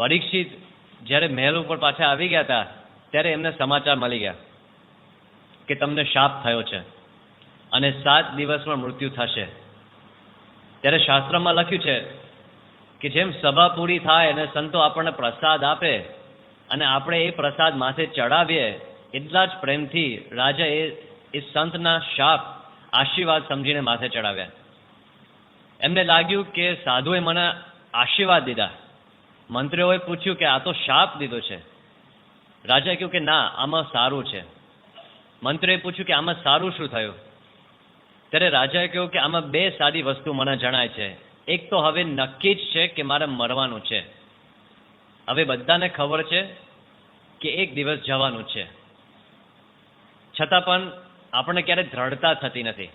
પરીક્ષિત જ્યારે મહેલ ઉપર પાછા આવી ગયા હતા ત્યારે એમને સમાચાર મળી ગયા કે તમને શાપ થયો છે અને 7 દિવસમાં મૃત્યુ થશે. ત્યારે શાસ્ત્રમાં લખ્યું છે કે જેમ સભા પૂરી થાય અને સંતો આપણને પ્રસાદ આપે અને આપણે એ પ્રસાદ માથે ચડાવીએ એટલા જ પ્રેમથી રાજા એ સંતના શાપ આશીર્વાદ સમજીને માથે ચડાવ્યા. એમને લાગ્યું કે સાધુએ મને આશીર્વાદ દીધા. મંત્રીઓએ પૂછ્યું કે આ તો શાપ દીધો છે. રાજાએ કહ્યું કે ના, આમાં સારું છે. મંત્રીએ પૂછ્યું કે આમાં સારું શું થયું? ત્યારે રાજાએ કહ્યું કે આમાં 2 સાદી વસ્તુ મને જણાય છે. એક તો હવે નક્કી જ છે કે મારે મરવાનું છે. હવે બધાને ખબર છે કે એક દિવસ જવાનું છે, છતાં પણ આપણને ક્યારેય દ્રઢતા થતી નથી.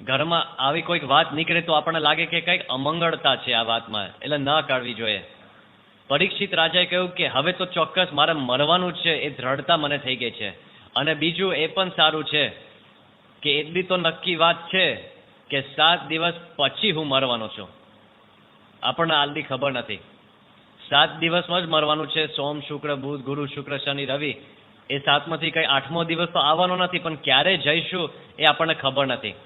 ઘરમાં આવી કોઈક વાત નીકળે તો આપણને લાગે કે કંઈક અમંગળતા છે આ વાતમાં, એટલે ન કરવી જોઈએ. પરીક્ષિત રાજાએ કહ્યું કે હવે તો ચોક્કસ મારે મરવાનું છે, એ દ્રઢતા મને થઈ ગઈ છે. અને બીજું એ પણ સારું છે કે એટલી તો નક્કી વાત છે કે 7 દિવસ પછી હું મરવાનો છું. આપણને આલદી ખબર નથી. 7 દિવસમાં જ મરવાનું છે. સોમ, શુક્ર, બુધ, ગુરુ, શુક્ર, શનિ, રવિ, એ 7માંથી કંઈ 8મો દિવસ તો આવવાનો નથી, પણ ક્યારે જઈશું એ આપણને ખબર નથી.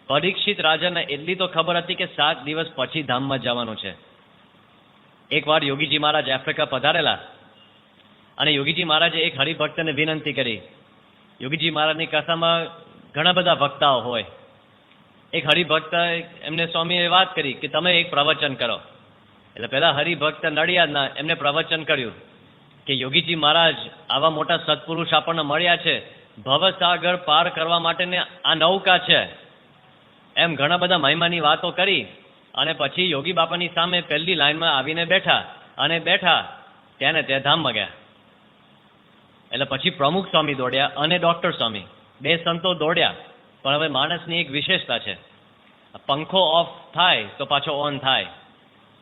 પરીક્ષિત રાજાને એટલી તો ખબર હતી કે 7 દિવસ પછી ધામમાં જવાનું છે. એકવાર યોગીજી મહારાજ આફ્રિકા પધારેલા અને યોગીજી મહારાજે એક હરિભક્તને વિનંતી કરી. યોગીજી મહારાજની કથામાં ઘણા બધા વક્તાઓ હોય. એક હરિભક્ત એમને સ્વામીએ વાત કરી કે તમે એક પ્રવચન કરો. એટલે પેલા હરિભક્ત નડિયાદના એમને પ્રવચન કર્યું કે યોગીજી મહારાજ આવા મોટા સત્પુરુષ આપણને મળ્યા છે, ભવસાગર પાર કરવા માટેને આ નૌકા છે, એમ ઘણા બધા મહિમાની વાતો કરી. અને પછી યોગી બાપાની સામે પહેલી લાઈનમાં આવીને બેઠા ત્યાં ને ત્યાં ધામમાં ગયા. એટલે પછી પ્રમુખ સ્વામી દોડ્યા અને ડોક્ટર સ્વામી, 2 સંતો દોડ્યા. પણ હવે માણસની એક વિશેષતા છે, પંખો ઓફ થાય તો પાછો ઓન થાય,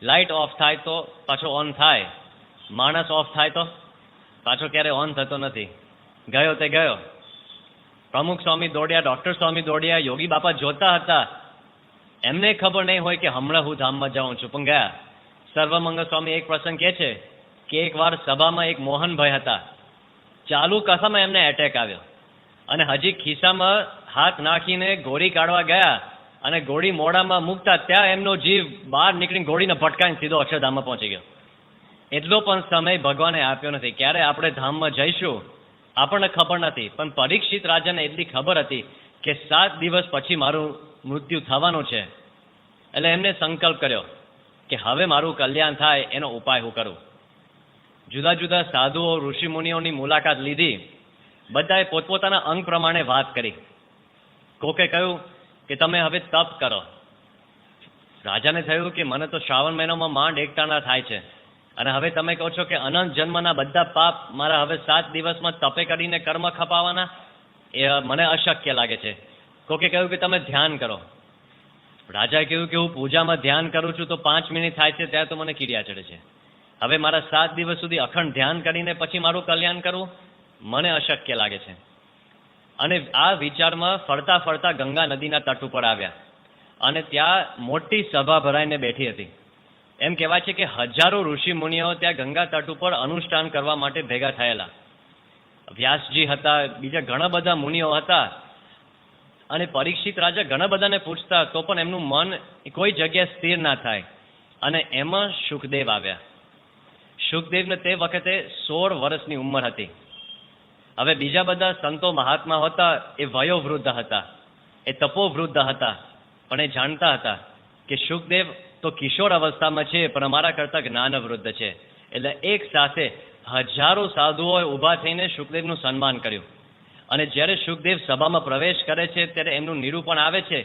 લાઇટ ઓફ થાય તો પાછો ઓન થાય, માણસ ઓફ થાય તો પાછો ક્યારે ઓન થતો નથી. ગયો તે ગયો. પ્રમુખ સ્વામી દોડ્યા, ડોક્ટર સ્વામી દોડ્યા. યોગી બાપા જોતા હતા, એમને ખબર નહીં હોય કે હમણાં હું ધામમાં જાઉં છું, પણ ગયા. સર્વમંગલ સ્વામી એક પ્રસંગ કહે છે કે એકવાર સભામાં એક મોહનભાઈ હતા. ચાલુ કથામાં એમને એટેક આવ્યો અને હજી ખિસ્સામાં હાથ નાખીને ગોળી કાઢવા ગયા અને ગોળી મોઢામાં મૂકતા ત્યાં એમનો જીવ બહાર નીકળીને ગોળીને ભટકાઈને સીધો અક્ષરધામમાં પહોંચી ગયો. એટલો પણ સમય ભગવાને આપ્યો નથી. ક્યારે આપણે ધામમાં જઈશું આપણને ખબર નથી, પણ પરીક્ષિત રાજાને એટલી ખબર હતી કે 7 દિવસ પછી મારું મૃત્યુ થવાનું છે. એટલે એમને સંકલ્પ કર્યો કે હવે મારું કલ્યાણ થાય એનો ઉપાય હું કરું. જુદા જુદા સાધુઓ, ઋષિ મુનિઓની મુલાકાત લીધી. બધાએ પોતપોતાના અંગ પ્રમાણે વાત કરી. કોકે કહ્યું કે તમે હવે તપ કરો. રાજાને થયું કે મને તો શ્રાવણ મહિનામાં માંડ એકટાણા થાય છે અને હવે તમે કહો છો કે અનંત જન્મના બધા પાપ મારા હવે 7 દિવસમાં તપે કરીને કર્મ ખપાવવાના, એ મને અશક્ય લાગે છે. કોકે કહ્યું કે તમે ધ્યાન કરો. રાજાએ કહ્યું કે હું પૂજામાં ધ્યાન કરું છું તો 5 મિનિટ થાય છે ત્યાં તો મને કીડિયા ચડે છે. હવે મારા 7 દિવસ સુધી અખંડ ધ્યાન કરીને પછી મારું કલ્યાણ કરવું મને અશક્ય લાગે છે. અને આ વિચારમાં ફરતા ફરતા ગંગા નદીના તટ ઉપર આવ્યા અને ત્યાં મોટી સભા ભરાઈને બેઠી હતી. એમ કહેવાય છે કે હજારો ઋષિ મુનિઓ ત્યાં ગંગા તટ ઉપર અનુષ્ઠાન કરવા માટે ભેગા થયેલા. વ્યાસજી હતા, બીજા ઘણા બધા મુનિઓ હતા. અને પરીક્ષિત રાજા ઘણા બધાને પૂછતા તો પણ એમનું મન કોઈ જગ્યાએ સ્થિર ના થાય. અને એમાં શુકદેવ આવ્યા. શુકદેવને તે વખતે 16 વર્ષની ઉંમર હતી. હવે બીજા બધા સંતો મહાત્મા હતા એ વયોવૃદ્ધ હતા, એ તપોવૃદ્ધ હતા, પણ એ જાણતા હતા કે શુકદેવ તો કિશોર અવસ્થામાં છે પણ અમારા કરતા જ્ઞાનવૃદ્ધ છે. એટલે એક સાથે હજારો સાધુઓએ ઊભા થઈને શુકદેવનું સન્માન કર્યું. અને જ્યારે શુકદેવ સભામાં પ્રવેશ કરે છે ત્યારે એમનું નિરૂપણ આવે છે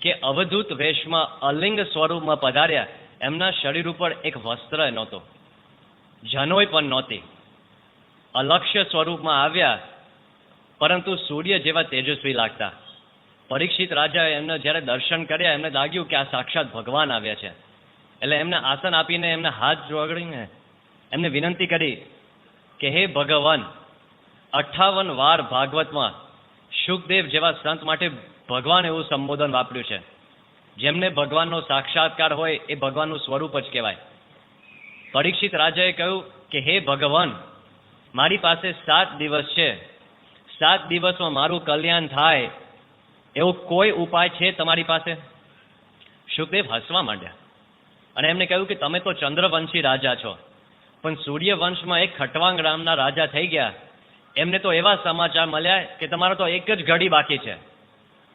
કે અવધૂત વેશમાં અલિંગ સ્વરૂપમાં પધાર્યા. એમના શરીર ઉપર એક વસ્ત્ર નહોતો, જનોય પણ નહોતી. અલક્ષ્ય સ્વરૂપમાં આવ્યા, પરંતુ સૂર્ય જેવા તેજસ્વી લાગતા. પરીક્ષિત રાજાએ એમને જ્યારે દર્શન કર્યા એમને લાગ્યું કે આ સાક્ષાત ભગવાન આવ્યા છે. એટલે એમને આસન આપીને એમને હાથ જોડીને એમને વિનંતી કરી કે હે ભગવાન, 58 વાર ભાગવતમાં શુકદેવ જેવા સંત માટે ભગવાન એવું સંબોધન વાપર્યું છે. જેમને ભગવાનનો સાક્ષાત્કાર હોય એ ભગવાનનું સ્વરૂપ જ કહેવાય. પરીક્ષિત રાજાએ કહ્યું કે હે ભગવાન, મારી પાસે 7 દિવસ છે, 7 દિવસમાં મારું કલ્યાણ થાય એવો કોઈ ઉપાય છે તમારી પાસે? શુકદેવ હસવા માંડ્યા અને એમને કહ્યું કે તમે તો ચંદ્રવંશી રાજા છો, પણ સૂર્યવંશમાં એક ખટવાંગ નામના રાજા થઈ ગયા. એમને તો એવા સમાચાર મળ્યા કે તમારો તો એક જ ઘડી બાકી છે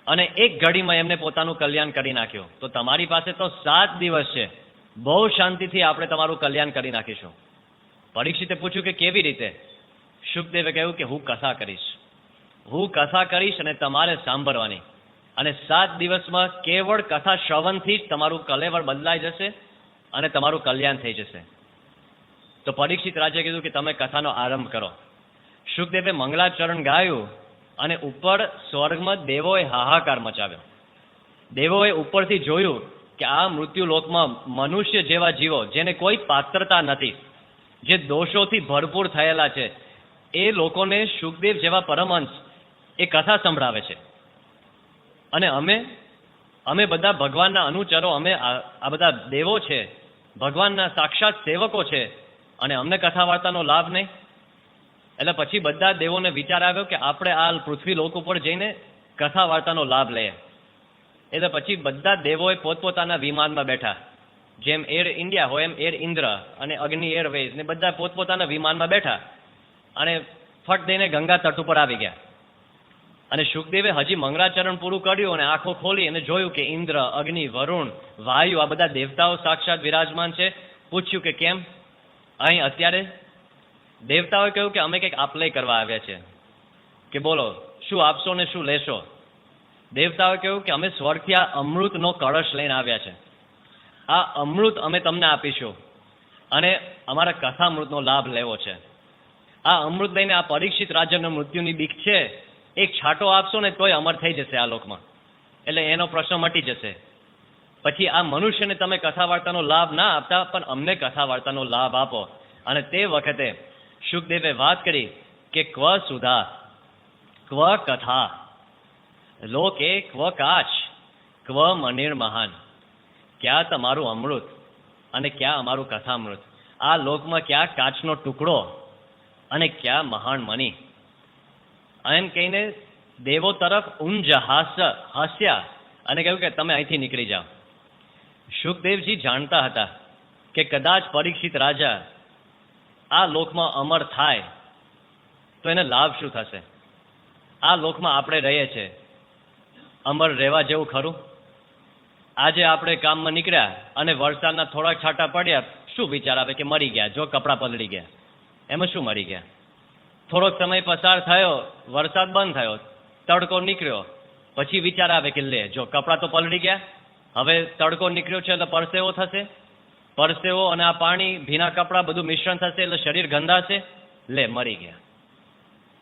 અને એક ઘડીમાં એમને પોતાનું કલ્યાણ કરી નાખ્યું. તો તમારી પાસે તો 7 દિવસ છે, બહુ શાંતિથી આપણે તમારું કલ્યાણ કરી નાખીશું. પરીક્ષિતે પૂછ્યું કે કેવી રીતે? શુકદેવે કહ્યું કે હું કથા કરીશ અને તમારે સાંભળવાની, અને 7 દિવસમાં કેવળ કથા શ્રવણથી જ તમારું કલેવર બદલાઈ જશે અને તમારું કલ્યાણ થઈ જશે. તો પરીક્ષિત રાજાએ કીધું કે તમે કથાનો આરંભ કરો. શુકદેવે મંગલાચરણ ગાયું અને ઉપર સ્વર્ગમાં દેવોએ હાહાકાર મચાવ્યો. દેવોએ ઉપરથી જોયું કે આ મૃત્યુલોકમાં મનુષ્ય જેવા જીવો, જેને કોઈ પાત્રતા નથી, જે દોષોથી ભરપૂર થયેલા છે, એ લોકોને શુકદેવ જેવા પરમહંસ એ કથા સંભળાવે છે. અને અમે બધા ભગવાનના અનુચરો, અમે આ બધા દેવો છે, ભગવાનના સાક્ષાત સેવકો છે, અને અમને કથા વાર્તાનો લાભ નહીં. એટલે પછી બધા દેવોને વિચાર આવ્યો કે આપણે આ પૃથ્વી લોક ઉપર જઈને કથા વાર્તાનો લાભ લઈએ. એટલે પછી બધા દેવોએ પોતપોતાના વિમાનમાં બેઠા, જેમ એર ઇન્ડિયા હોય એમ એર ઇન્દ્ર અને અગ્નિ એરવેઝ ને બધા પોતપોતાના વિમાનમાં બેઠા અને ફટ દઈને ગંગા તટ ઉપર આવી ગયા. અને શુકદેવે હજી મંગળાચરણ પૂરું કર્યું અને આંખો ખોલી અને જોયું કે ઇન્દ્ર, અગ્નિ, વરુણ, વાયુ આ બધા દેવતાઓ સાક્ષાત વિરાજમાન છે. પૂછ્યું કે કેમ અહીં અત્યારે? દેવતાઓએ કહ્યું કે અમે કંઈક આપલે કરવા આવ્યા છે. કે બોલો શું આપશો ને શું લેશો? દેવતાઓએ કહ્યું કે અમે સ્વર્ગથી આ અમૃતનો કળશ લઈને આવ્યા છે, આ અમૃત અમે તમને આપીશું અને અમારા કથામૃતનો લાભ લેવો છે. આ અમૃત લઈને આ પરીક્ષિત રાજાનો મૃત્યુની બીક છે, એક છાંટો આપશો ને તોય અમર થઈ જશે આ લોકમાં, એટલે એનો પ્રશ્ન મટી જશે. પછી આ મનુષ્યને તમે કથા વાર્તાનો લાભ ના આપતા, પણ અમને કથા વાર્તાનો લાભ આપો. અને તે વખતે શુકદેવે વાત કરી કે ક્વ સુધા, ક્વ કથા, લોકે ક્વ કાચ, ક્વ મનિર મહાન. ક્યાં તમારું અમૃત અને ક્યાં અમારું કથામૃત? આ લોકમાં ક્યાં કાચનો ટુકડો અને ક્યાં મહાન મની? એમ કહીને દેવો તરફ ઊંજ હાસ્યા અને કહ્યું કે તમે અહીંથી નીકળી જાઓ. શુકદેવજી જાણતા હતા કે કદાચ પરીક્ષિત રાજા આ લોકમાં અમર થાય તો એને લાભ શું થશે? આ લોકમાં આપણે રહીએ છીએ, અમર રહેવા જેવું ખરું? આજે આપણે કામમાં નીકળ્યા અને વરસાદના થોડાક છાંટા પડ્યા, શું વિચાર આવે કે મરી ગયા, જો કપડાં પલળી ગયા, એમાં શું મરી ગયા? થોડોક સમય પસાર થયો, વરસાદ બંધ થયો, તડકો નીકળ્યો, પછી વિચાર આવે કે લે જો કપડાં તો પલળી ગયા, હવે તડકો નીકળ્યો છે એટલે પરસેવો થશે, પરસેવો અને આ પાણી, ભીના કપડાં બધું મિશ્રણ થશે એટલે શરીર ગંધાશે, લે મરી ગયા.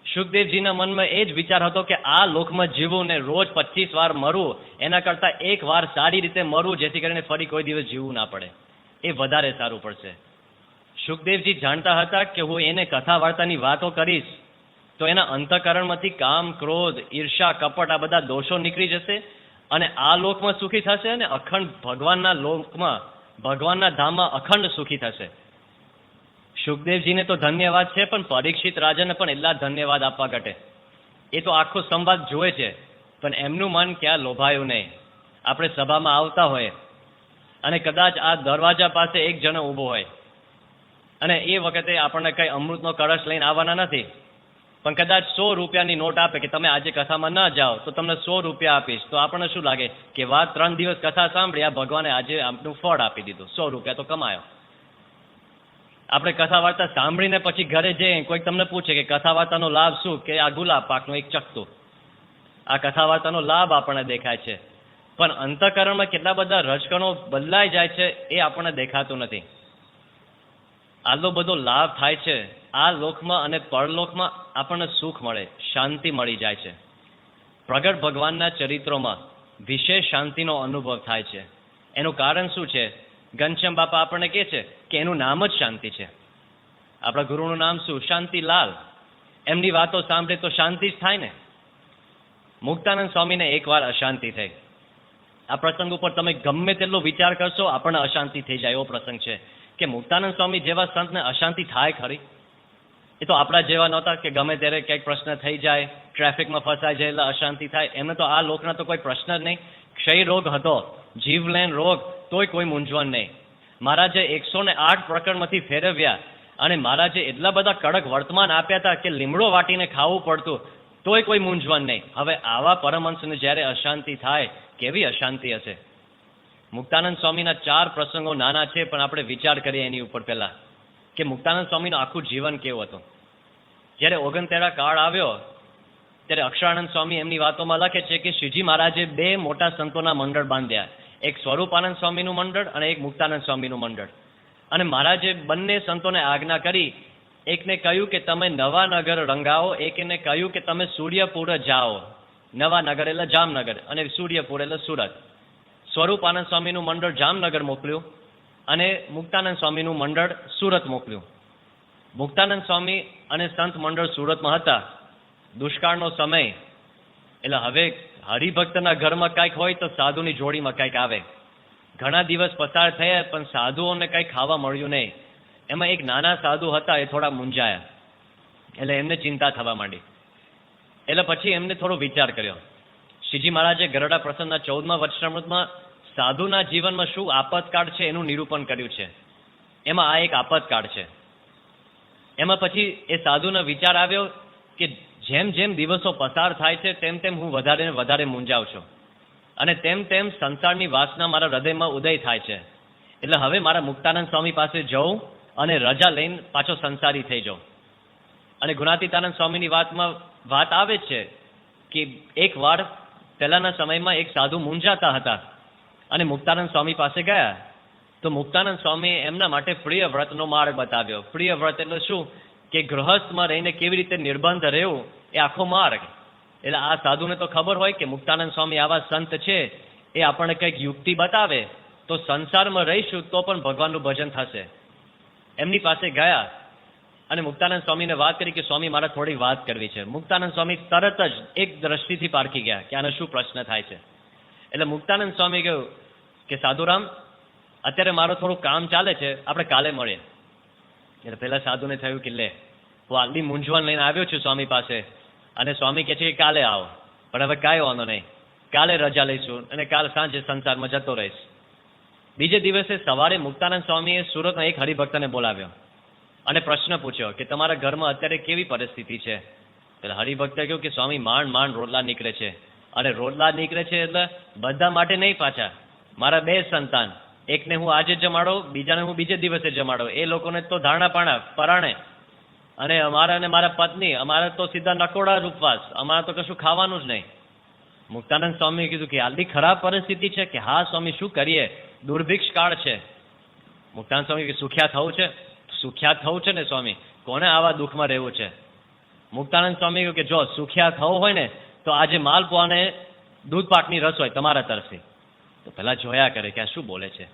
શુકદેવજીના મનમાં એ જ વિચાર હતો કે આ લોકમાં જીવવું ને રોજ 25 વાર મરવું, એના કરતાં એક વાર સારી રીતે મરવું, જેથી કરીને ફરી કોઈ દિવસ જીવવું ના પડે, એ વધારે સારું પડશે. શુકદેવજી જાણતા હતા કે હું એને કથા વાર્તાની વાતો કરીશ તો એના અંતઃકરણમાંથી કામ, ક્રોધ, ઈર્ષા, કપટ આ બધા દોષો નીકળી જશે અને આ લોકમાં સુખી થશે અને અખંડ ભગવાનના લોકમાં, ભગવાનના ધામમાં અખંડ સુખી થશે. શુકદેવજીને તો ધન્યવાદ છે, પણ પરીક્ષિત રાજાને પણ એટલા ધન્યવાદ આપવા ઘટે. એ તો આખો સંવાદ જોવે છે, પણ એમનું મન ક્યાં લોભાયું નહીં. આપણે સભામાં આવતા હોય અને કદાચ આ દરવાજા પાસે એક જણો ઊભો હોય અને એ વખતે આપણને કંઈ અમૃતનો કળશ લઈને આવવાના નથી, પણ કદાચ 100 રૂપિયાની નોટ આપે કે તમે આજે કથામાં ન જાઓ તો તમને 100 રૂપિયા આપીશ, તો આપણને શું લાગે કે વાત 3 દિવસ કથા સાંભળી, આ ભગવાને આજે આપનું ફળ આપી દીધું, 100 રૂપિયા તો કમાયો. આપણે કથા વાર્તા સાંભળીને પછી ઘરે જઈએ, કોઈક તમને પૂછે કે કથા વાર્તાનો લાભ શું, કે આ ગુલાબ પાકનું એક ચકતું, આ કથા વાર્તાનો લાભ આપણને દેખાય છે, પણ અંતઃકરણમાં કેટલા બધા રજકણો બદલાઈ જાય છે એ આપણને દેખાતું નથી. આટલો બધો લાભ થાય છે આ લોકમાં અને પરલોકમાં, આપણને સુખ મળે, શાંતિ મળી જાય છે. પ્રગટ ભગવાનના ચરિત્રોમાં વિશેષ શાંતિનો અનુભવ થાય છે. એનું કારણ શું છે? ઘનશ્યામ બાપા આપણને કહે છે કે એનું નામ જ શાંતિ છે. આપણા ગુરુનું નામ શું? શાંતિલાલ. એમની વાતો સાંભળે તો શાંતિ જ થાય ને. મુક્તાનંદ સ્વામીને એકવાર અશાંતિ થઈ. આ પ્રસંગ ઉપર તમે ગમે તેટલો વિચાર કરશો આપણને અશાંતિ થઈ જાય એવો પ્રસંગ છે કે મુક્તાનંદ સ્વામી જેવા સંતને અશાંતિ થાય ખરી? એ તો આપણા જેવા નહોતા કે ગમે ત્યારે કંઈક પ્રશ્ન થઈ જાય, ટ્રાફિકમાં ફસાઈ જાય એટલે અશાંતિ થાય. એમને તો આ લોકના તો કોઈ પ્રશ્ન જ નહીં. ક્ષય રોગ હતો, જીવલેણ રોગ, તોય કોઈ મૂંઝવણ નહીં. મહારાજે 108 પ્રકરણમાંથી ફેરવ્યા અને મહારાજે એટલા બધા કડક વર્તમાન આપ્યા હતા કે લીમડો વાટીને ખાવું પડતું, તોય કોઈ મૂંઝવણ નહીં. હવે આવા પરમહંસને જ્યારે અશાંતિ થાય, કેવી અશાંતિ હશે? મુક્તાનંદ સ્વામીના 4 પ્રસંગો નાના છે, પણ આપણે વિચાર કરીએ એની ઉપર પહેલા કે મુક્તાનંદ સ્વામીનું આખું જીવન કેવું હતું. જ્યારે 69 કાળ આવ્યો ત્યારે અક્ષરાનંદ સ્વામી એમની વાતોમાં લખે છે કે શ્રીજી મહારાજે 2 મોટા સંતોના મંડળ બાંધ્યા, એક સ્વરૂપાનંદ સ્વામીનું મંડળ અને એક મુક્તાનંદ સ્વામીનું મંડળ. અને મહારાજે બંને સંતોને આજ્ઞા કરી, એકને કહ્યું કે તમે નવાનગર રંગાવો, એકને કહ્યું કે તમે સૂર્યપુર જાઓ. નવાનગર એટલે જામનગર અને સૂર્યપુર એટલે સુરત. સ્વરૂપાનંદ સ્વામીનું મંડળ જામનગર મોકલ્યું અને મુક્તાનંદ સ્વામીનું મંડળ સુરત મોકલ્યું. મુક્તાનંદ સ્વામી અને સંત મંડળ સુરતમાં હતા. દુષ્કાળનો સમય, એટલે હવે હરિભક્તના ઘરમાં કંઈક હોય તો સાધુની જોડીમાં કંઈક આવે. ઘણા દિવસ પસાર થયા પણ સાધુઓને કંઈ ખાવા મળ્યું નહીં. એમાં એક નાના સાધુ હતા, એ થોડા મૂંઝાયા, એટલે એમને ચિંતા થવા માંડી. એટલે પછી એમને થોડો વિચાર કર્યો. શ્રીજી મહારાજે ગરડા પ્રસંગના 14મા વચનામૃતમાં સાધુના જીવનમાં શું આપતકાળ છે એનું નિરૂપણ કર્યું છે. એમાં આ એક આપતકાળ છે. એમાં પછી એ સાધુનો વિચાર આવ્યો કે જેમ જેમ દિવસો પસાર થાય છે તેમ તેમ હું વધારે ને વધારે મૂંઝાઉં છું અને તેમ તેમ સંસારની વાસના મારા હૃદયમાં ઉદય થાય છે. એટલે હવે મારા મુક્તાનંદ સ્વામી પાસે જવું અને રજા લઈને પાછો સંસારી થઈ જાઉં. અને ગુણાતીતાનંદ સ્વામીની વાત આવે છે કે એક વાર પહેલાના સમયમાં એક સાધુ મૂંઝાતા હતા અને મુક્તાનંદ સ્વામી પાસે ગયા તો મુક્તાનંદ સ્વામીએ એમના માટે પ્રિય વ્રતનો માર્ગ બતાવ્યો. પ્રિય વ્રત એટલે શું કે ગૃહસ્થમાં રહીને કેવી રીતે નિર્બંધ રહેવું, એ આખો માર્ગ. એટલે આ સાધુને તો ખબર હોય કે મુક્તાનંદ સ્વામી આવા સંત છે, એ આપણને કંઈક યુક્તિ બતાવે તો સંસારમાં રહીશું તો પણ ભગવાનનું ભજન થશે. એમની પાસે ગયા અને મુક્તાનંદ સ્વામીને વાત કરી કે સ્વામી મારે થોડી વાત કરવી છે. મુક્તાનંદ સ્વામી તરત જ એક દ્રષ્ટિથી પારખી ગયા કે આને શું પ્રશ્ન થાય છે. એટલે મુક્તાનંદ સ્વામી કહ્યું કે સાધુરામ, અત્યારે મારું થોડું કામ ચાલે છે, આપણે કાલે મળીએ. એટલે પેલા સાધુને થયું કે લે, હું આટલી મૂંઝવણ લઈને આવ્યો છું સ્વામી પાસે અને સ્વામી કહે છે કે કાલે આવો. પણ હવે કાંઈ વાંધો નહીં, કાલે રજા લઈશું અને કાલ સાંજે સંસારમાં જતો રહીશ. બીજે દિવસે સવારે મુક્તાનંદ સ્વામીએ સુરતના એક હરિભક્તને બોલાવ્યો અને પ્રશ્ન પૂછ્યો કે તમારા ઘરમાં અત્યારે કેવી પરિસ્થિતિ છે? એટલે હરિભક્તે કહ્યું કે સ્વામી માંડ રોટલા નીકળે છે. અને રોટલા નીકળે છે એટલે બધા માટે નહીં, પાછા મારા 2 સંતાન, એકને હું આજે જમાડો, બીજાને હું બીજે દિવસે જમાડો. એ લોકોને તો ધારણા પાણા પરાણે, અને અમારા અને મારા પત્ની, અમારે તો સીધા નકોડા જ ઉપવાસ, અમારે તો કશું ખાવાનું જ નહીં. મુક્તાનંદ સ્વામીએ કીધું કે આટલી ખરાબ પરિસ્થિતિ છે કે હા સ્વામી શું કરીએ, દુર્ભિક્ષ કાળ છે. મુક્તાનંદ સ્વામી કે સુખ્યાત થવું છે ને સ્વામી, કોને આવા દુઃખમાં રહેવું છે? મુક્તાનંદ સ્વામી કહ્યું કે જો સુખ્યાત થવું હોય ને તો આજે માલપુઆ અને દૂધપાકની રસોઈ તમારા તરફથી. તો પેલા જોયા કરે કે આ શું બોલે છે.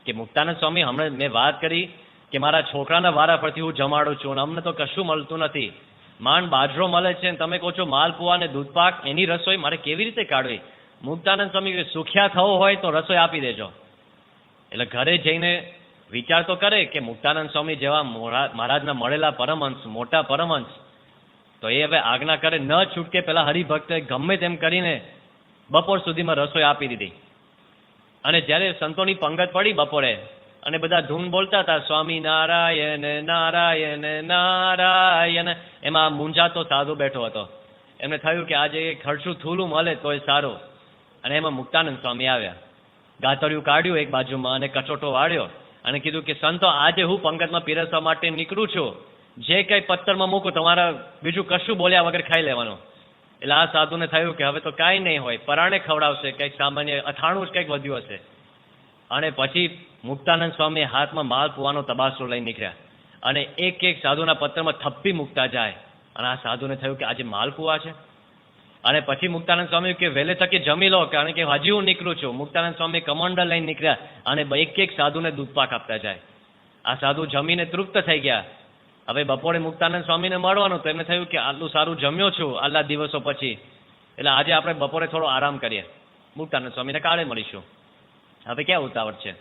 કે મુક્તાનંદ સ્વામી હમણાં મેં વાત કરી કે મારા છોકરાના વારા પરથી હું જમાડું છું અને અમને તો કશું મળતું નથી, માંડ બાજરો મળે છે, તમે કહો છો માલપુઆ અને દૂધપાક એની રસોઈ મારે કેવી રીતે કાઢવી? મુક્તાનંદ સ્વામી સુખ્યા થવું હોય તો રસોઈ આપી દેજો. એટલે ઘરે જઈને વિચાર તો કરે કે મુક્તાનંદ સ્વામી જેવા મહારાજના મળેલા પરમહંસ, મોટા પરમહંસ, તો એ હવે આજ્ઞા કરે ન છૂટકે પેલા હરિભક્તે ગમે તેમ કરીને બપોર સુધીમાં રસોઈ આપી દીધી. અને જ્યારે સંતોની પંગત પડી બપોરે અને બધા ધૂન બોલતા હતા સ્વામી નારાયણ નારાયણ નારાયણ, એમાં મૂંઝાતો સાધુ બેઠો હતો. એમને થયું કે આજે ખર્ચું થૂલું મળે તોય સારું. અને એમાં મુક્તાનંદ સ્વામી આવ્યા, ગાતડિયું કાઢ્યું એક બાજુમાં અને કચોટો વાળ્યો અને કીધું કે સંતો આજે હું પંગતમાં પીરસવા માટે નીકળું છું, જે કંઈ પત્તરમાં મૂકું તમારા બીજું કશું બોલ્યા વગર ખાઈ લેવાનું. એટલે આ સાધુને થયું કે હવે તો કાંઈ નહીં હોય, પરાણે ખવડાવશે, કંઈક સામાન્ય અથાણું જ કંઈક વધ્યું હશે. અને પછી મુક્તાનંદ સ્વામી હાથમાં માલપુઆનો તબાસરો લઈને નીકળ્યા અને એક એક સાધુના પત્રમાં થપ્પી મૂકતા જાય. અને આ સાધુને થયું કે આજે માલપુઆ છે. અને પછી મુક્તાનંદ સ્વામી કે વહેલે તકે જમી લો, કારણ કે હજી હું નીકળું છું. મુક્તાનંદ સ્વામી કમંડલ લઈને નીકળ્યા અને એક એક સાધુને દૂધપાક આપતા જાય. આ સાધુ જમીને તૃપ્ત થઈ ગયા. હવે બપોરે મુક્તાનંદ સ્વામીને મળવાનું, તો એમને થયું કે આટલું સારું જમ્યો છું આટલા દિવસો પછી, એટલે આજે આપણે બપોરે થોડો આરામ કરીએ, મુક્તાનંદ સ્વામીને કાલે મળીશું. હવે ક્યાં ઉતાવળ છે?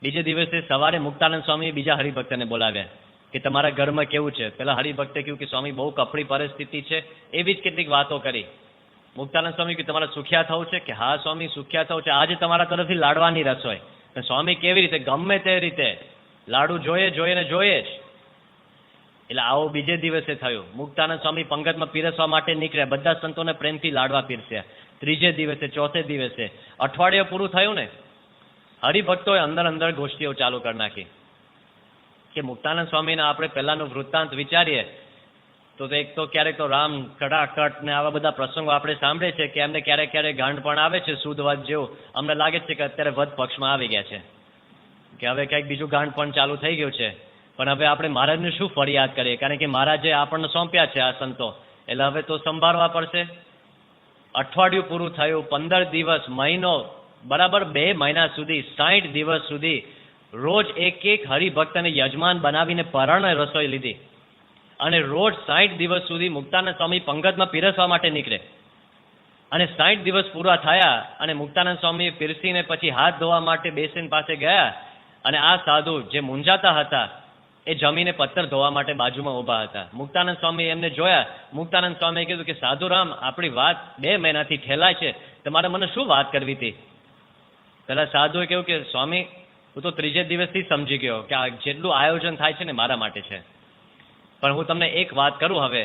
બીજે દિવસે સવારે મુક્તાનંદ સ્વામીએ બીજા હરિભક્તને બોલાવ્યા કે તમારા ઘરમાં કેવું છે. પેલા હરિભક્તે કહ્યું કે સ્વામી બહુ કપરી પરિસ્થિતિ છે, એવી જ કેટલીક વાતો કરી. મુક્તાનંદ સ્વામી કે તમારે સુખ્યા થવું છે કે હા સ્વામી સુખ્યા થવું છે, આજે તમારા તરફથી લાડવાની રસોઈ. સ્વામી કેવી રીતે? ગમે તે રીતે લાડુ જોઈએ ને જોઈએ જ. એટલે આવો બીજે દિવસે થયું. મુક્તાનંદ સ્વામી પંગતમાં પીરસવા માટે નીકળ્યા, બધા સંતોને પ્રેમથી લાડવા પીરસ્યા. ત્રીજે દિવસે, ચોથે દિવસે, અઠવાડિયું પૂરું થયું ને, હરિભક્તોએ અંદર ગોષ્ઠીઓ ચાલુ કરી નાખી કે મુક્તાનંદ સ્વામીના આપણે પહેલાનું વૃત્તાંત વિચારીએ તો એક તો ક્યારેક તો રામ કડાકટ ને આવા બધા પ્રસંગો આપણે સાંભળે છે કે એમને ક્યારેક ગાંઠ પણ આવે છે સુધવાદ જેવું. અમને લાગે છે કે અત્યારે વધ પક્ષમાં આવી ગયા છે, કે હવે કંઈક બીજું ગાંઠ પણ ચાલુ થઈ ગયું છે. પણ હવે આપણે મહારાજને શું ફરિયાદ કરીએ, કારણ કે મહારાજે આપણને સોંપ્યા છે આ સંતો, એટલે હવે તો સંભાળવા પડશે. અઠવાડિયું પૂરું થયું, 15 દિવસ, મહિનો, બરાબર 2 મહિના સુધી, 60 દિવસ સુધી રોજ એક હરિભક્તને યજમાન બનાવીને પરાણે રસોઈ લીધી. અને રોજ 60 દિવસ સુધી મુક્તાનંદ સ્વામી પંગતમાં પીરસવા માટે નીકળે. અને 60 દિવસ પૂરા થયા અને મુક્તાનંદ સ્વામી પીરસીને પછી હાથ ધોવા માટે બેસીન પાસે ગયા. અને આ સાધુ જે મૂંઝાતા હતા એ જમીને પથ્થર ધોવા માટે બાજુમાં ઊભા હતા. મુક્તાનંદ સ્વામી એમને જોયા. મુક્તાનંદ સ્વામીએ કીધું કે સાધુરામ, આપણી વાત 2 મહિનાથી ઠેલાય છે, તમારે મને શું વાત કરવી હતી? પેલા સાધુએ કહ્યું કે સ્વામી, હું તો ત્રીજે દિવસથી સમજી ગયો કે આ જેટલું આયોજન થાય છે ને મારા માટે છે. પણ હું તમને એક વાત કરું હવે,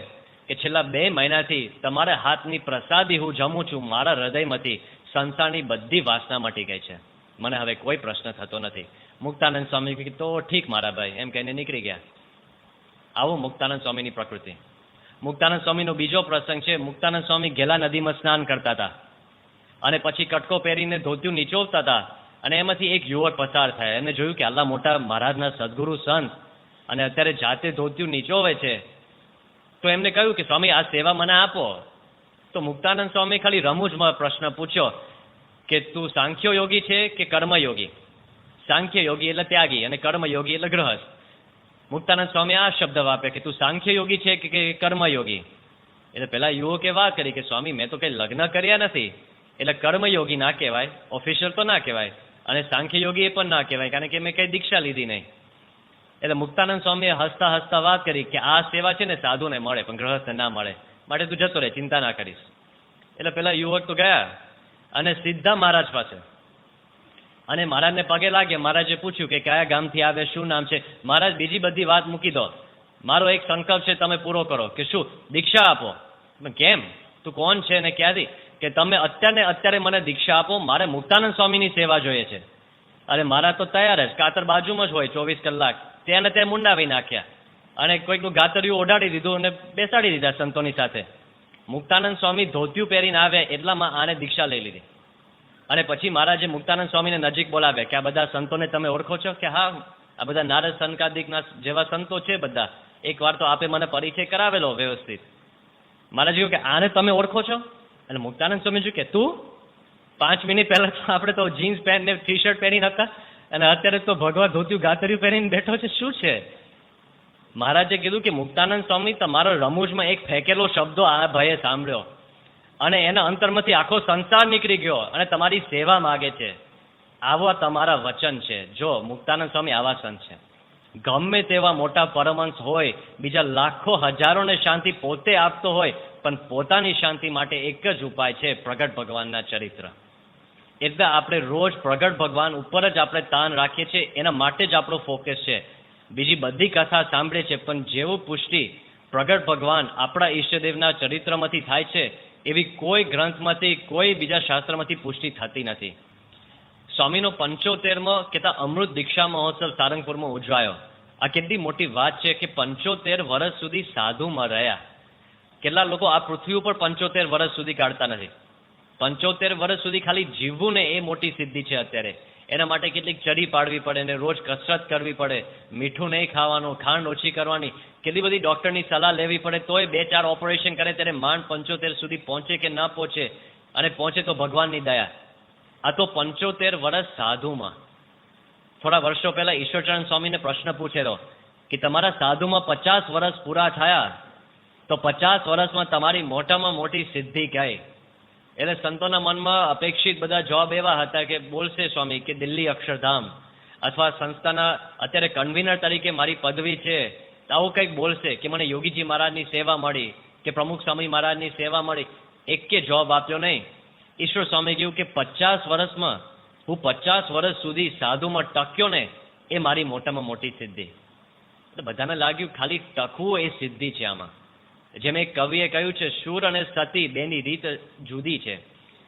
કે છેલ્લા 2 મહિનાથી તમારા હાથની પ્રસાદી હું જમું છું, મારા હૃદયમાંથી સંસારની બધી વાસના મટી ગઈ છે, મને હવે કોઈ પ્રશ્ન થતો નથી. મુક્તાનંદ સ્વામી કહે તો ઠીક મારા ભાઈ, એમ કહીને નીકળી ગયા. આવું મુક્તાનંદ સ્વામીની પ્રકૃતિ. મુક્તાનંદ સ્વામીનો બીજો પ્રસંગ છે. મુક્તાનંદ સ્વામી ગેલા નદીમાં સ્નાન કરતા હતા અને પછી કટકો પહેરીને ધોતિયું નીચોવતા હતા. અને એમાંથી એક યુવક પસાર થયા. એમને જોયું કે આટલા મોટા મહારાજના સદગુરુ સંત અને અત્યારે જાતે ધોતિયું નીચોવે છે, તો એમને કહ્યું કે સ્વામી આ સેવા મને આપો. તો મુક્તાનંદ સ્વામી ખાલી રમૂજમાં પ્રશ્ન પૂછ્યો કે તું સાંખ્ય યોગી છે કે કર્મયોગી? સાંખ્ય યોગી એટલે ત્યાગી અને કર્મયોગી એટલે ગૃહસ્થ. મુક્તાનંદ સ્વામી આ શબ્દ વાપરે કે તું સાંખ્ય યોગી છે કે કર્મયોગી? એટલે પેલા યુવકે વાત કરી કે સ્વામી મેં તો કઈ લગ્ન કર્યા નથી, એટલે કર્મયોગી ના કહેવાય, ઓફિશિયલ તો ના કહેવાય, અને સાંખ્ય યોગી એ પણ ના કહેવાય, કારણ કે મેં કઈ દીક્ષા લીધી નહીં. એટલે મુક્તાનંદ સ્વામીએ હસતા વાત કરી કે આ સેવા છે ને સાધુને મળે પણ ગૃહસ્થને ના મળે, માટે તું જતો રહે, ચિંતા ના કરીશ. એટલે પેલા યુવક તો ગયા અને સીધા મહારાજ પાસે, અને મહારાજને પગે લાગે. મહારાજે પૂછ્યું કે કયા ગામથી આવે, શું નામ છે? મહારાજ બીજી બધી વાત મૂકી દો, મારો એક સંકલ્પ છે તમે પૂરો કરો. કે શું? દીક્ષા આપો. કેમ? તું કોણ છે ને ક્યાંથી? કે તમે અત્યારે મને દીક્ષા આપો, મારે મુક્તાનંદ સ્વામીની સેવા જોઈએ છે. અરે મહારાજ તો તૈયાર જ, કાતર બાજુમાં જ હોય 24 કલાક. ત્યાં ને ત્યાં મુંડાવી નાખ્યા અને કોઈકનું ગાતરિયું ઓઢાડી દીધું અને બેસાડી દીધા સંતોની સાથે. મુક્તાનંદ સ્વામી ધોતિયું પહેરીને આવ્યા એટલામાં આને દીક્ષા લઈ લીધી. અને પછી મહારાજે મુક્તાનંદ સ્વામીને નજીક બોલાવ્યા કે આ બધા સંતોને તમે ઓળખો છો? કે હા, આ બધા નારદ સંકાદિકના જેવા સંતો છે બધા, એકવાર તો આપે મને પરિચય કરાવેલો વ્યવસ્થિત. મહારાજ કહ્યું કે આને તમે ઓળખો છો? અને મુક્તાનંદ સ્વામી કહ્યું કે તું 5 મિનિટ પહેલા તો આપણે તો જીન્સ પેન્ટ ને ટી શર્ટ પહેરીને હતા અને અત્યારે તો ભગવા ધોતિયું ગાતરિયું પહેરીને બેઠો છે, શું છે? મહારાજે કીધું કે મુક્તાનંદ સ્વામી, તમારો રમૂજમાં એક ફેંકેલો શબ્દો આ ભાઈએ સાંભળ્યો અને એના અંતરમાંથી આખો સંસાર નીકળી ગયો અને તમારી સેવા માગે છે. આવા તમારા વચન છે. જો મુક્તાનંદ સ્વામી આવા સંત છે. ગમે તેવા મોટા પરમહંસ હોય, બીજા લાખો હજારોને શાંતિ પોતે આપતો હોય, પણ પોતાની શાંતિ માટે એક જ ઉપાય છે, પ્રગટ ભગવાનના ચરિત્ર. એટલે આપણે રોજ પ્રગટ ભગવાન ઉપર જ આપણે તાન રાખીએ છીએ, એના માટે જ આપણો ફોકસ છે. બીજી બધી કથા સાંભળે છે, પણ જેવું પુષ્ટિ પ્રગટ ભગવાન આપણા ઈષ્ટદેવના ચરિત્રમાંથી થાય છે, એવી કોઈ ગ્રંથમાંથી, કોઈ બીજા શાસ્ત્રમાંથી પુષ્ટિ થતી નથી. સ્વામીનો 75મો કહેતા અમૃત દીક્ષા મહોત્સવ સારંગપુરમાં ઉજવાયો. આ કેટલી મોટી વાત છે કે 75 વર્ષ સુધી સાધુમાં રહ્યા. કેટલા લોકો આ પૃથ્વી ઉપર 75 વર્ષ સુધી કાઢતા નથી. 75 વર્ષ સુધી ખાલી જીવવું ને એ મોટી સિદ્ધિ છે અત્યારે. એના માટે કેટલીક ચરી પાડવી પડે ને રોજ કસરત કરવી પડે, મીઠું નહીં ખાવાનું, ખાંડ ઓછી કરવાની, કેટલી બધી ડૉક્ટરની સલાહ લેવી પડે, તોય 2-4 ઓપરેશન કરે ત્યારે માંડ 75 સુધી પહોંચે કે ના પહોંચે, અને પહોંચે તો ભગવાનની દયા. આ તો 75 વર્ષ સાધુમાં. થોડા વર્ષો પહેલા ઈશ્વરચરણ સ્વામીને પ્રશ્ન પૂછેલો કે તમારા સાધુમાં 50 વર્ષ પૂરા થયા તો 50 વર્ષમાં તમારી મોટામાં મોટી સિદ્ધિ કઈ? એટલે સંતોના મનમાં અપેક્ષિત બધા જવાબ એવા હતા કે બોલશે સ્વામી કે દિલ્હી અક્ષરધામ, અથવા સંસ્થાના અત્યારે કન્વીનર તરીકે મારી પદવી છે, તો આવું કંઈક બોલશે કે મને યોગીજી મહારાજની સેવા મળી કે પ્રમુખ સ્વામી મહારાજની સેવા મળી, એકે જવાબ આપ્યો નહીં. ઈશ્વર સ્વામી કહ્યું કે 50 વર્ષમાં હું 50 વર્ષ સુધી સાધુમાં ટક્યો ને, એ મારી મોટામાં મોટી સિદ્ધિ. તો બધાને લાગ્યું ખાલી ટકવું એ સિદ્ધિ છે આમાં. જેમ એક કવિએ કહ્યું છે, શૂર અને સતી બેની રીત જુદી છે.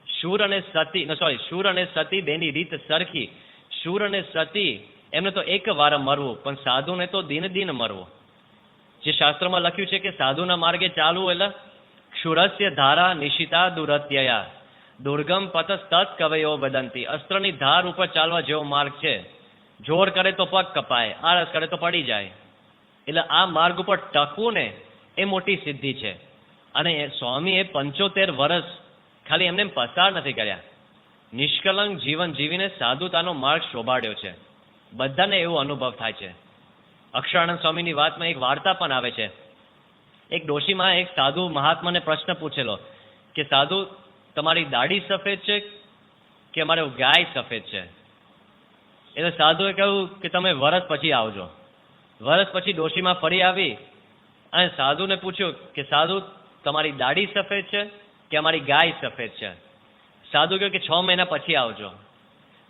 શૂર અને સતી બેની રીત સરખી. શૂર અને સતી એમને તો એક વાર મરવું, પણ સાધુને તો દિન દિન મરવું. જે શાસ્ત્રમાં લખ્યું છે કે સાધુના માર્ગે ચાલવું એટલે ક્ષુરસ્ય ધારા નિશિતા દુરત્યયા દુર્ગમ પતસ તત કવયો વદંતી. અસ્ત્રની ધાર ઉપર ચાલવા જેવો માર્ગ છે. જોર કરે તો પગ કપાય, આળસ કરે તો પડી જાય. એટલે આ માર્ગ ઉપર ટકવું ને એ મોટી સિદ્ધિ છે. અને સ્વામીએ 75 વર્ષ ખાલી એમને પસાર નથી કર્યા, નિષ્કલંક જીવન જીવીને સાધુતાનો માર્ગ શોભાડ્યો છે. બધાને એવો અનુભવ થાય છે. અક્ષરાનંદ સ્વામીની વાતમાં એક વાર્તા પણ આવે છે. એક ડોશીમાં એક સાધુ મહાત્માને પ્રશ્ન પૂછેલો કે સાધુ, તમારી દાઢી સફેદ છે કે અમારે ગાય સફેદ છે? એટલે સાધુએ કહ્યું કે તમે વરસ પછી આવજો. વરસ પછી ડોશીમાં ફરી આવી અને સાધુને પૂછ્યું કે સાધુ, તમારી દાઢી સફેદ છે કે અમારી ગાય સફેદ છે? સાધુ કહ્યું કે 6 મહિના પછી આવજો.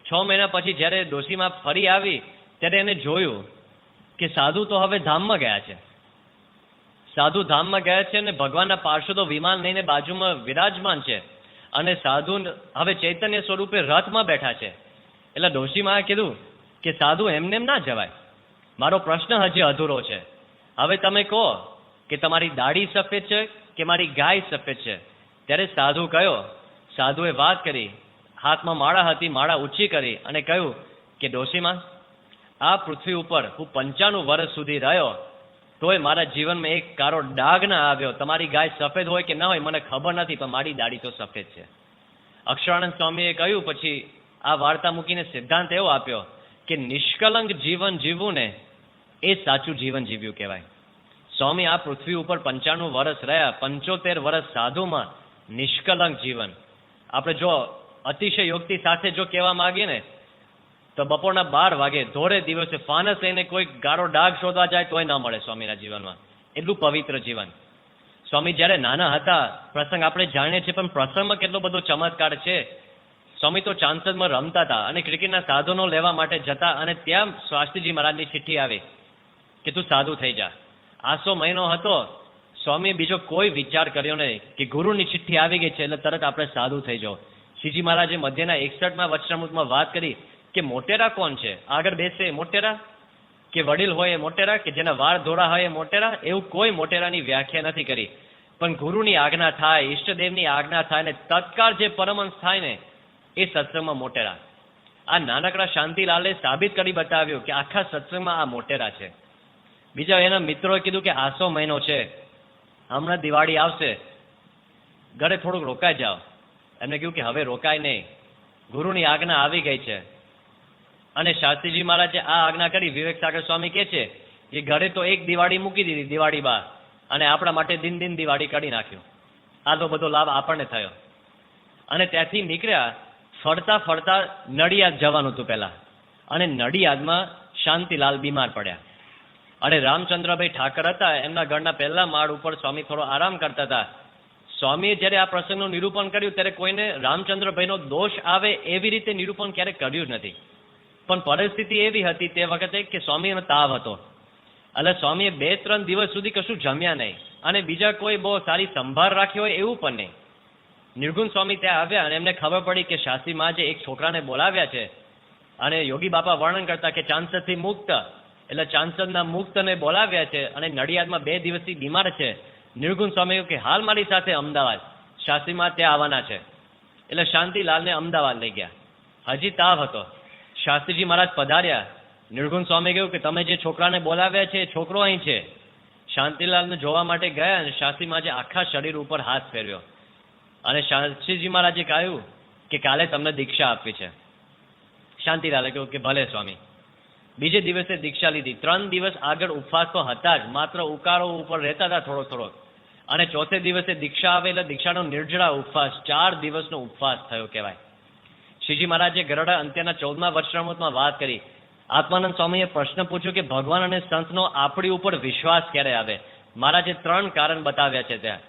6 મહિના પછી જ્યારે ડોશીમાં ફરી આવી ત્યારે એને જોયું કે સાધુ તો હવે ધામમાં ગયા છે. સાધુ ધામમાં ગયા છે અને ભગવાનના પાર્ષદો વિમાન લઈને બાજુમાં વિરાજમાન છે અને સાધુ હવે ચૈતન્ય સ્વરૂપે રથમાં બેઠા છે. એટલે ડોશીમાએ કીધું કે સાધુ એમને એમ ના જવાય, મારો પ્રશ્ન હજી અધૂરો છે. હવે તમે કહો કે તમારી દાઢી સફેદ છે કે મારી ગાય સફેદ છે? ત્યારે સાધુએ વાત કરી, હાથમાં માળા હતી, માળા ઊંચી કરી અને કહ્યું કે ડોશીમા, આ પૃથ્વી ઉપર હું 95 વર્ષ સુધી રહ્યો, તોય મારા જીવનમાં એક કારો ડાઘ ના આવ્યો. તમારી ગાય સફેદ હોય કે ના હોય મને ખબર નથી, પણ મારી દાઢી તો સફેદ છે. અક્ષરાનંદ સ્વામીએ કહ્યું પછી આ વાર્તા મૂકીને સિદ્ધાંત એવો આપ્યો કે નિષ્કલંક જીવન જીવવું ને એ સાચું જીવન જીવ્યું કહેવાય. સ્વામી આ પૃથ્વી ઉપર 95 વર્ષ રહ્યા, 75 વર્ષ સાધુમાં નિષ્કલંક જીવન. આપણે જો અતિશય યોક્તિ સાથે જો કહેવા માંગીએ ને તો બપોરના 12 વાગે ધોળે દિવસે ફાનસ લઈને કોઈ ગારો ડાઘ શોધવા જાય તોય ન મળે સ્વામીના જીવનમાં. એટલું પવિત્ર જીવન. સ્વામી જ્યારે નાના હતા, પ્રસંગ આપણે જાણીએ છીએ, પણ પ્રસંગમાં કેટલો બધો ચમત્કાર છે. સ્વામી તો ચાંસદમાં રમતા હતા અને ક્રિકેટના સાધનો લેવા માટે જતા અને ત્યાં શાસ્ત્રીજી મહારાજની ચિઠ્ઠી આવી કે તું સાધુ થઈ જા. આસો મહિનો હતો, સ્વામીએ બીજો કોઈ વિચાર કર્યો નહીં કે ગુરુની ચિઠ્ઠી આવી ગઈ છે એટલે તરત આપણે સાધુ થઈ જાઓ. શ્રીજી મહારાજે મધ્યના 61માં વચનામૃતમાં વાત કરી કે મોટેરા કોણ છે? આગળ બેસે મોટેરા કે વડીલ હોય એ મોટેરા કે જેના વાળ ધોળા હોય એ મોટેરા? એવું કોઈ મોટેરાની વ્યાખ્યા નથી કરી. પણ ગુરુની આજ્ઞા થાય, ઈષ્ટદેવની આજ્ઞા થાય ને તત્કાળ જે પરમહંસ થાય ને એ સત્સંગમાં મોટેરા. આ નાનકડા શાંતિલાલે સાબિત કરી બતાવ્યું કે આખા સત્સંગમાં આ મોટેરા છે. બીજા એના મિત્રોએ કીધું કે આસો મહિનો છે, હમણાં દિવાળી આવશે, ઘરે થોડુંક રોકાઈ જાઓ. એમને કહ્યું કે હવે રોકાય નહીં, ગુરુની આજ્ઞા આવી ગઈ છે. અને શાસ્ત્રીજી મહારાજે આ આજ્ઞા કરી. વિવેક સાગર સ્વામી કહે છે કે ઘરે તો એક દિવાળી મૂકી દીધી, દિવાળી બા, અને આપણા માટે દિન દિવાળી કાઢી નાખ્યું. આ તો બધો લાભ આપણને થયો. અને ત્યાંથી નીકળ્યા, ફરતા નડિયાદ જવાનું હતું પહેલા. અને નડિયાદમાં શાંતિલાલ બીમાર પડ્યા. અને રામચંદ્રભાઈ ઠાકર હતા, એમના ઘરના પહેલા માળ ઉપર સ્વામી થોડો આરામ કરતા હતા. સ્વામીએ જ્યારે આ પ્રસંગનું નિરૂપણ કર્યું ત્યારે કોઈને રામચંદ્રભાઈનો દોષ આવે એવી રીતે નિરૂપણ ક્યારેક કર્યું જ નથી. પણ પરિસ્થિતિ એવી હતી તે વખતે કે સ્વામીનો તાવ હતો. એટલે સ્વામીએ 2-3 દિવસ સુધી કશું જમ્યા નહીં અને બીજા કોઈ બહુ સારી સંભાળ રાખી હોય એવું પણ નહીં. નિર્ગુણ સ્વામી ત્યાં આવ્યા અને એમને ખબર પડી કે શાસ્ત્રી મહારાજે એક છોકરાને બોલાવ્યા છે અને યોગી બાપા વર્ણન કરતા કે ચાંસદથી મુક્ત, એટલે ચાંસદના મુક્તને બોલાવ્યા છે અને નડિયાદમાં 2 દિવસથી બીમાર છે. નિર્ગુણ સ્વામી કહ્યું કે હાલ મારી સાથે અમદાવાદ, શાસ્ત્રી મહારાજ ત્યાં આવવાના છે. એટલે શાંતિલાલને અમદાવાદ લઈ ગયા. હજી તાવ હતો. શાસ્ત્રીજી મહારાજ પધાર્યા. નિર્ગુણ સ્વામી કહ્યું કે તમે જે છોકરાને બોલાવ્યા છે એ છોકરો અહીં છે. શાંતિલાલને જોવા માટે ગયા અને શાસ્ત્રી મહારાજે આખા શરીર ઉપર હાથ ફેરવ્યો અને શાસ્ત્રીજી મહારાજે કહ્યું કે કાલે તમને દીક્ષા આપવી છે. શાંતિલાલે કહ્યું કે ભલે સ્વામી. બીજે દિવસે દીક્ષા લીધી. 3 દિવસ આગળ ઉપવાસ તો હતા જ, માત્ર ઉકાળો ઉપર રહેતા હતા થોડો. અને ચોથે દિવસે દીક્ષા આવે એટલે દીક્ષાનો નિર્જળા ઉપવાસ, 4 દિવસનો ઉપવાસ થયો કહેવાય. શ્રીજી મહારાજે ગરડા અંત્યના 14મા વચનામૃતમાં વાત કરી. આત્માનંદ સ્વામીએ પ્રશ્ન પૂછ્યો કે ભગવાન અને સંતનો આપણી ઉપર વિશ્વાસ ક્યારે આવે? મહારાજે 3 કારણ બતાવ્યા છે ત્યાં,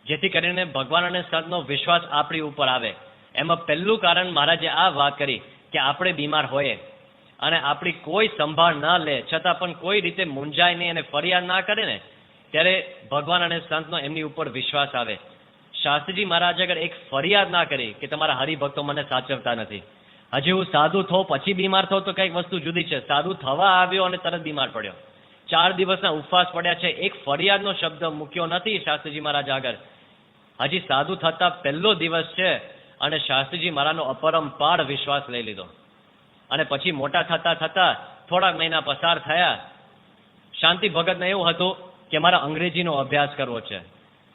જેથી કરીને ભગવાન અને સંતનો વિશ્વાસ આપણી ઉપર આવે. એમાં પહેલું કારણ મહારાજે આ વાત કરી કે આપણે બીમાર હોઈએ અને આપણી કોઈ સંભાળ ન લે છતાં પણ કોઈ રીતે મૂંઝાય નહીં અને ફરિયાદ ના કરે ને, ત્યારે ભગવાન અને સંતનો એમની ઉપર વિશ્વાસ આવે. શાસ્ત્રીજી મહારાજે અગર એક ફરિયાદ ના કરી કે તમારા હરિભક્તો મને સાચવતા નથી, હજી હું સાધુ થઉં પછી બીમાર થઉં તો કંઈક વસ્તુ જુદી છે. સાધુ થવા આવ્યો અને તરત બીમાર પડ્યો, 4 દિવસના ઉપવાસ પડ્યા છે, એક ફરિયાદનો શબ્દ મૂક્યો નથી શાસ્ત્રીજી મહારાજ આગળ. હજી સાધુ થતા પહેલો દિવસ છે અને શાસ્ત્રીજી મહારાજનો અપરંપાર વિશ્વાસ લઈ લીધો. અને પછી મોટા થતા થતા થોડાક મહિના પસાર થયા. શાંતિ ભગતને એવું હતું કે મારે અંગ્રેજીનો અભ્યાસ કરવો છે.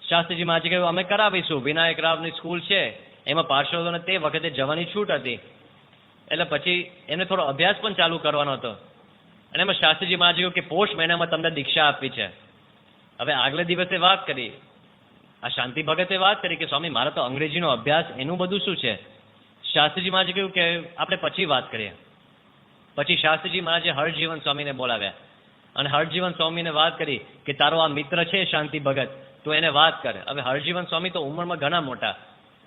શાસ્ત્રીજી મહારાજે કહ્યું અમે કરાવીશું, વિનાયક રાવની સ્કૂલ છે એમાં પાર્ષદોને તે વખતે જવાની છૂટ હતી, એટલે પછી એને થોડો અભ્યાસ પણ ચાલુ કરવાનો હતો. અને એમાં શાસ્ત્રીજી મહારાજે કહ્યું કે પોષ મહિનામાં તમને દીક્ષા આપવી છે. હવે આગલે દિવસે વાત કરી, આ શાંતિ ભગતે વાત કરી કે સ્વામી મારે તો અંગ્રેજીનો અભ્યાસ એનું બધું શું છે? શાસ્ત્રીજી મહારાજે કહ્યું કે આપણે પછી વાત કરીએ. પછી શાસ્ત્રીજી મહારાજે હરજીવન સ્વામીને બોલાવ્યા અને હરજીવન સ્વામીને વાત કરી કે તારો આ મિત્ર છે શાંતિ ભગત, તું એને વાત કર. હવે હરજીવન સ્વામી તો ઉંમરમાં ઘણા મોટા,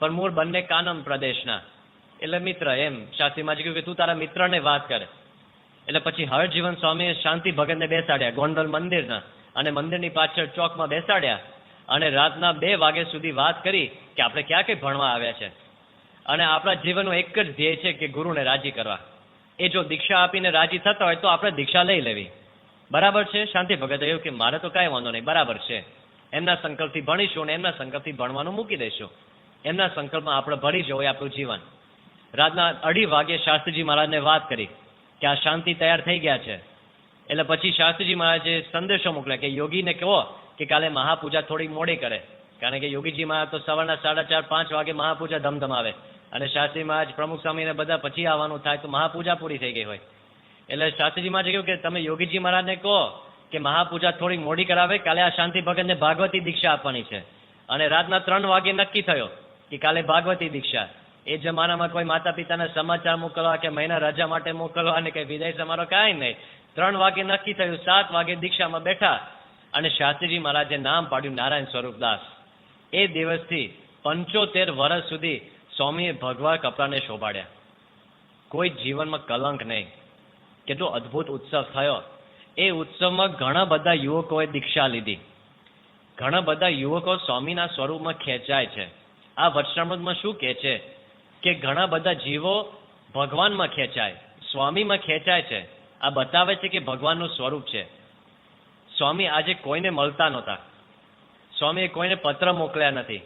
પણ મૂળ બંને કાનમ પ્રદેશના, એટલે મિત્ર એમ. શાસ્ત્રી મહારાજે કહ્યું કે તું તારા મિત્રને વાત કર. એટલે પછી હરજીવન સ્વામીએ શાંતિ ભગતને બેસાડ્યા ગોંડલ મંદિરના, અને મંદિરની પાછળ ચોકમાં બેસાડ્યા અને રાતના 2 વાગ્યા સુધી વાત કરી કે આપણે ક્યાં કઈ ભણવા આવ્યા છે અને આપણા જીવનનો એક જ ધ્યેય છે કે ગુરુને રાજી કરવા. એ જો દીક્ષા આપીને રાજી થતા હોય તો આપણે દીક્ષા લઈ લેવી. બરાબર છે? શાંતિ ભગતે કહ્યું કે મારે તો કાંઈ વાંધો નહીં, બરાબર છે. એમના સંકલ્પથી ભણીશું અને એમના સંકલ્પથી ભણવાનું મૂકી દઈશું. એમના સંકલ્પમાં આપણે ભરી જવું એ આપણું જીવન. રાતના 2:30 વાગે શાસ્ત્રીજી મહારાજને વાત કરી કે આ શાંતિ તૈયાર થઈ ગયા છે. એટલે પછી શાસ્ત્રીજી મહારાજે સંદેશો મોકલ્યા કે યોગીને કહો કે કાલે મહાપૂજા થોડી મોડી કરે, કારણ કે યોગીજી મહારાજ તો સવારના 4:30-5 વાગે મહાપૂજા ધમધમાવે અને શાસ્ત્રી મહારાજ પ્રમુખ સ્વામીને બધા પછી આવવાનું થાય તો મહાપૂજા પૂરી થઈ ગઈ હોય. એટલે શાસ્ત્રીજી મહારાજે કહ્યું કે તમે યોગીજી મહારાજને કહો કે મહાપૂજા થોડી મોડી કરાવે, કાલે આ શાંતિ ભગતને ભાગવતી દીક્ષા આપવાની છે. અને રાતના 3 વાગે નક્કી થયો કે કાલે ભાગવતી દીક્ષા. એ જમાનામાં કોઈ માતા પિતાને સમાચાર મોકલવા કે મહિના રજા માટે મોકલવા અને કંઈ વિદાય સમારોહ કાંઈ નહીં. 3 વાગે નક્કી થયું, 7 વાગે દીક્ષામાં બેઠા અને શાસ્ત્રીજી મહારાજે નામ પાડ્યું નારાયણ સ્વરૂપદાસ. એ દિવસથી 75 વર્ષ સુધી સ્વામીએ ભગવા કપડાને શોભાડ્યા, કોઈ જીવનમાં કલંક નહીં. કેટલો અદ્ભુત ઉત્સવ થયો. એ ઉત્સવમાં ઘણા બધા યુવકોએ દીક્ષા લીધી. ઘણા બધા યુવકો સ્વામીના સ્વરૂપમાં ખેંચાય છે. આ વચનામૃતમાં શું કહે છે કે ઘણા બધા જીવો ભગવાનમાં ખેંચાય, સ્વામીમાં ખેંચાય છે. આ બતાવે છે કે ભગવાનનું સ્વરૂપ છે. સ્વામી આજે કોઈને મળતા નહોતા. સ્વામીએ કોઈને પત્ર મોકલ્યા નથી,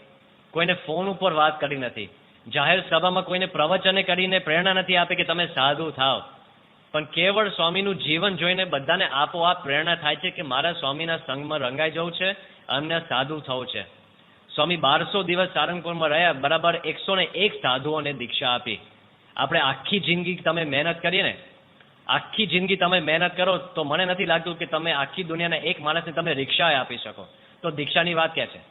કોઈને ફોન ઉપર વાત કરી નથી, જાહેર સભામાં કોઈને પ્રવચને કરીને પ્રેરણા નથી આપી કે તમે સાધુ થાવ. પણ કેવળ સ્વામીનું જીવન જોઈને બધાને આપોઆપ પ્રેરણા થાય છે કે મારા સ્વામીના સંગમાં રંગાઈ જવું છે, અમને સાધુ થવું છે. સ્વામી 1200 દિવસ સારંગપુરમાં રહ્યા, બરાબર 101 સાધુઓને દીક્ષા આપી. આપણે આખી જિંદગી તમે મહેનત કરીએ ને, આખી જિંદગી તમે મહેનત કરો તો મને નથી લાગતું કે તમે આખી દુનિયાના એક માણસને તમે રિક્ષાએ આપી શકો. તો દીક્ષાની વાત ક્યાં છે?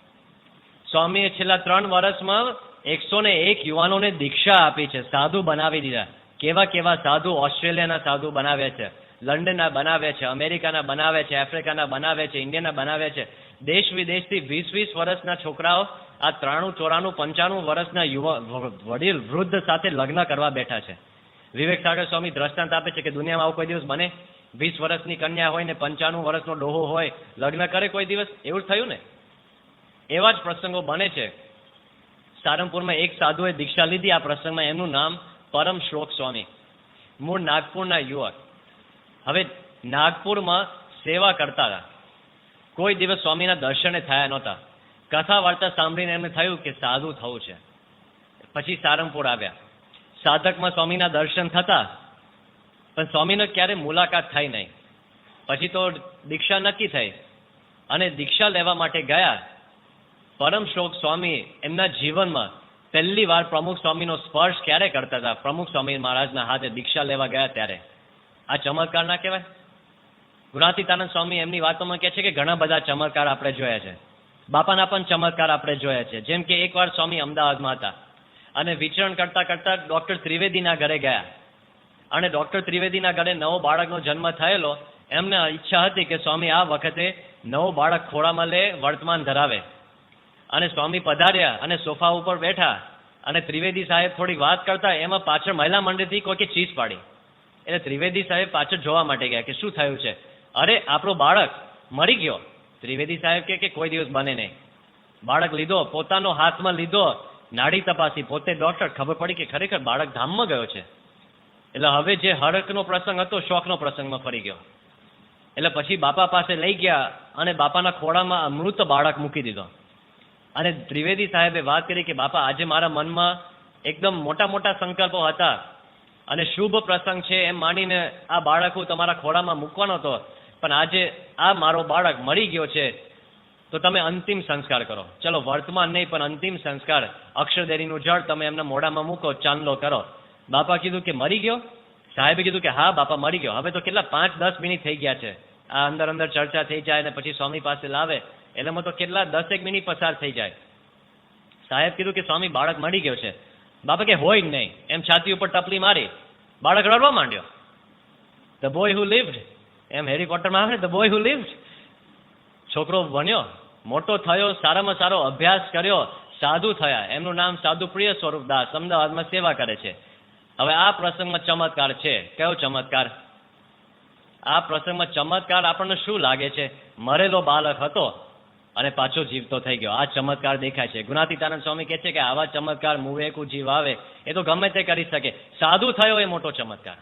સ્વામીએ છેલ્લા 3 વર્ષમાં 101 યુવાનોને દીક્ષા આપી છે, સાધુ બનાવી દીધા. કેવા કેવા સાધુ ઓસ્ટ્રેલિયાના સાધુ બનાવ્યા છે, લંડનના બનાવ્યા છે, અમેરિકાના બનાવ્યા છે, આફ્રિકાના બનાવ્યા છે, ઇન્ડિયાના બનાવ્યા છે. દેશ વિદેશથી 20-20 વર્ષના છોકરાઓ આ 93, 94, 95 વર્ષના વડીલ વૃદ્ધ સાથે લગ્ન કરવા બેઠા છે. વિવેક સાગર સ્વામી દ્રષ્ટાંત આપે છે કે દુનિયામાં આવું કોઈ દિવસ બને? 20 વર્ષની કન્યા હોય ને 95 વર્ષનો ડોહો હોય, લગ્ન કરે કોઈ દિવસ? એવું જ થયું ને. એવા જ પ્રસંગો બને છે. સારંગપુરમાં એક સાધુએ દીક્ષા લીધી આ પ્રસંગમાં, એમનું નામ પરમ શ્લોક સ્વામી, મૂળ નાગપુરના યુવક. હવે નાગપુરમાં સેવા કરતા હતા, કોઈ દિવસ સ્વામીના દર્શને થયા નહોતા. કથા વાર્તા સાંભળીને એમને થયું કે સાધુ થવું છે. પછી સારંગપુર આવ્યા. સાધકમાં સ્વામીના દર્શન થતા, પણ સ્વામીને ક્યારે મુલાકાત થઈ નહીં. પછી તો દીક્ષા નક્કી થઈ અને દીક્ષા લેવા માટે ગયા. પરમ શ્લોક સ્વામી એમના જીવનમાં પહેલી વાર પ્રમુખ સ્વામીનો સ્પર્શ ક્યારે કરતા હતા? પ્રમુખ સ્વામી મહારાજના હાથે દીક્ષા લેવા ગયા ત્યારે. આ ચમત્કાર ના કહેવાય? ગુણાતીતાનંદ સ્વામી એમની વાતોમાં કહે છે કે ઘણા બધા ચમત્કાર આપણે જોયા છે, બાપાના પણ ચમત્કાર આપણે જોયા છે. જેમ કે એકવાર સ્વામી અમદાવાદમાં હતા અને વિચરણ કરતા કરતા ડોક્ટર ત્રિવેદીના ઘરે ગયા અને ડૉક્ટર ત્રિવેદીના ઘરે નવો બાળકનો જન્મ થયેલો. એમને ઈચ્છા હતી કે સ્વામી આ વખતે નવો બાળક ખોળામાં લે, વર્તમાન ધરાવે. અને સ્વામી પધાર્યા અને સોફા ઉપર બેઠા અને ત્રિવેદી સાહેબ થોડીક વાત કરતા, એમાં પાછળ મહિલા મંડળથી કોઈકે ચીસ પાડી. એટલે ત્રિવેદી સાહેબ પાછળ જોવા માટે ગયા કે શું થયું છે. અરે આપણો બાળક મરી ગયો. ત્રિવેદી સાહેબ કે કોઈ દિવસ બને નહીં. બાળક લીધો, પોતાનો હાથમાં લીધો, નાડી તપાસી, પોતે ડૉક્ટર, ખબર પડી કે ખરેખર બાળક ધામમાં ગયો છે. એટલે હવે જે હરખનો પ્રસંગ હતો શોખનો પ્રસંગમાં ફરી ગયો. એટલે પછી બાપા પાસે લઈ ગયા અને બાપાના ખોળામાં મૃત બાળક મૂકી દીધો. અને ત્રિવેદી સાહેબે વાત કરી કે બાપા આજે મારા મનમાં એકદમ મોટા મોટા સંકલ્પો હતા અને શુભ પ્રસંગ છે એમ માનીને આ બાળક હું તમારા ખોળામાં મૂકવાનો હતો, પણ આજે આ મારો બાળક મરી ગયો છે, તો તમે અંતિમ સંસ્કાર કરો. ચલો વર્તમાન નહીં પણ અંતિમ સંસ્કાર, અક્ષરદેરીનું જળ તમે એમના મોઢામાં મૂકો, ચાંદલો કરો. બાપા કીધું કે મરી ગયો? સાહેબે કીધું કે હા બાપા મરી ગયો. હવે તો કેટલા 5-10 મિનિટ થઈ ગયા છે. આ અંદર અંદર ચર્ચા થઈ જાય ને પછી સ્વામી પાસે લાવે એટલેમાં તો કેટલા 10 મિનિટ પસાર થઈ જાય. સાહેબ કીધું કે સ્વામી બાળક મરી ગયો છે. બાપા કે હોય જ નહીં, એમ છાતી ઉપર ટપલી મારી બાળક રડવા માંડ્યો. ધ બોય હુ લિવ્ડ, એમ હેરી પોટરમાં આવે ને, ધ બોય હુ લિવ્ડ. છોકરો બન્યો, મોટો થયો, સારામાં સારો અભ્યાસ કર્યો, સાધુ થયા. એમનું નામ સાધુ પ્રિય સ્વરૂપ દાસ, અમદાવાદમાં સેવા કરે છે. હવે આ પ્રસંગમાં ચમત્કાર છે. કયો ચમત્કાર? આ પ્રસંગમાં ચમત્કાર આપણને શું લાગે છે? મરેલો બાળક હતો અને પાછો જીવતો થઈ ગયો. આ ચમત્કાર દેખાય છે. ગુણાતીતાનંદ સ્વામી કહે છે કે આવા ચમત્કાર મુવેકુ જીવ આવે એ તો ગમે તે કરી શકે. સાધુ થયો એ મોટો ચમત્કાર.